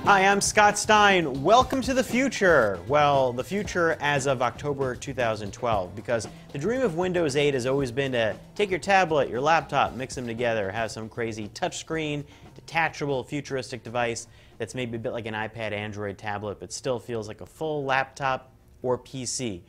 Hi, I'm Scott Stein. Welcome to the future. Well, the future as of October 2012, because the dream of Windows 8 has always been to take your tablet, your laptop, mix them together, have some crazy touchscreen, detachable, futuristic device that's maybe a bit like an iPad, Android tablet, but still feels like a full laptop or PC.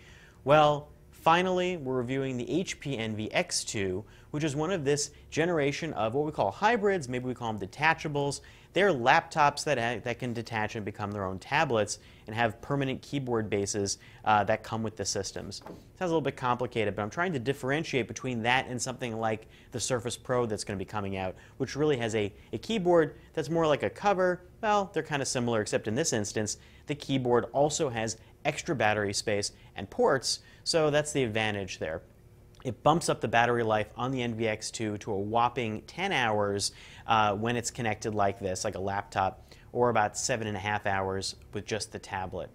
Well, finally, we're reviewing the HP Envy X2, which is one of this generation of what we call hybrids, maybe we call them detachables. They're laptops that can detach and become their own tablets and have permanent keyboard bases that come with the systems. Sounds a little bit complicated, but I'm trying to differentiate between that and something like the Surface Pro that's going to be coming out, which really has a keyboard that's more like a cover. Well, they're kind of similar, except in this instance, the keyboard also has extra battery space and ports, so that's the advantage there. It bumps up the battery life on the Envy X2 to a whopping 10 hours when it's connected like this, like a laptop, or about 7.5 hours with just the tablet.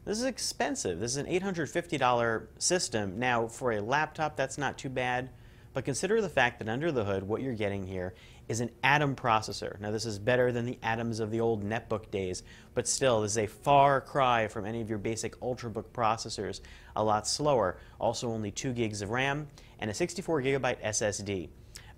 This is expensive. This is an $850 system. Now, for a laptop, that's not too bad, but consider the fact that under the hood, what you're getting here is an Atom processor. Now, this is better than the Atoms of the old netbook days, but still, this is a far cry from any of your basic Ultrabook processors. A lot slower. Also, only 2 gigs of RAM and a 64 gigabyte SSD.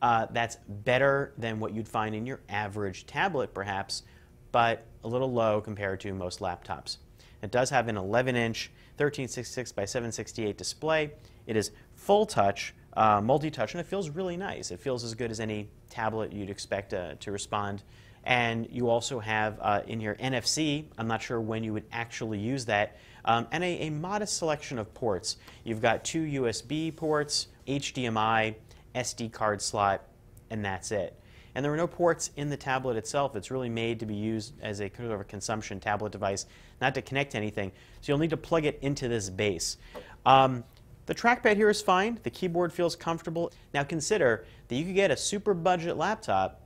That's better than what you'd find in your average tablet, perhaps, but a little low compared to most laptops. It does have an 11-inch 1366 by 768 display. It is full touch, multi-touch, and it feels really nice. It feels as good as any tablet you'd expect to respond. And you also have in your NFC, I'm not sure when you would actually use that, and a modest selection of ports. You've got 2 USB ports, HDMI, SD card slot, and that's it. And there are no ports in the tablet itself. It's really made to be used as a kind of a consumption tablet device, not to connect to anything. So you'll need to plug it into this base. The trackpad here is fine. The keyboard feels comfortable. Now consider that you could get a super budget laptop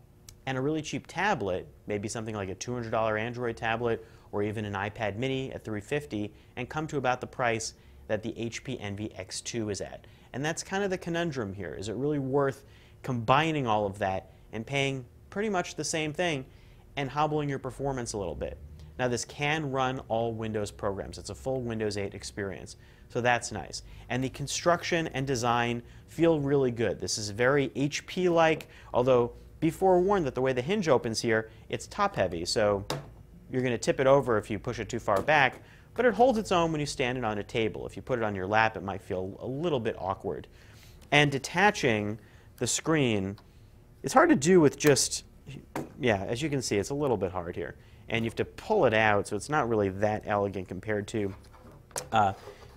and a really cheap tablet, maybe something like a $200 Android tablet or even an iPad mini at $350, and come to about the price that the HP Envy X2 is at. And that's kind of the conundrum here. Is it really worth combining all of that and paying pretty much the same thing and hobbling your performance a little bit? Now, this can run all Windows programs. It's a full Windows 8 experience, so that's nice. And the construction and design feel really good. This is very HP-like, although be forewarned that the way the hinge opens here, it's top-heavy, so you're going to tip it over if you push it too far back, but it holds its own when you stand it on a table. If you put it on your lap, it might feel a little bit awkward. And detaching the screen, it's hard to do with just, yeah, as you can see, it's a little bit hard here. And you have to pull it out, so it's not really that elegant compared to,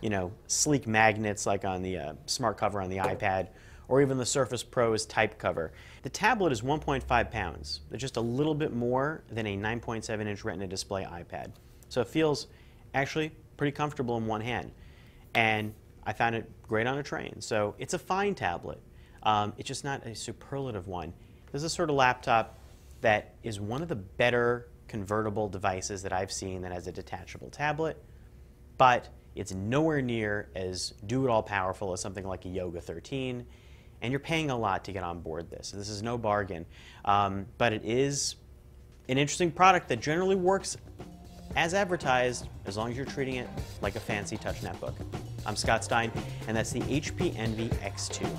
you know, sleek magnets like on the smart cover on the iPad, or even the Surface Pro's type cover. The tablet is 1.5 pounds. It's just a little bit more than a 9.7-inch Retina display iPad. So it feels actually pretty comfortable in one hand. And I found it great on a train. So it's a fine tablet. It's just not a superlative one. This is a sort of laptop that is one of the better convertible devices that I've seen that has a detachable tablet, but it's nowhere near as do-it-all powerful as something like a Yoga 13, and you're paying a lot to get on board this. This is no bargain, but it is an interesting product that generally works as advertised as long as you're treating it like a fancy touch netbook. I'm Scott Stein, and that's the HP Envy X2.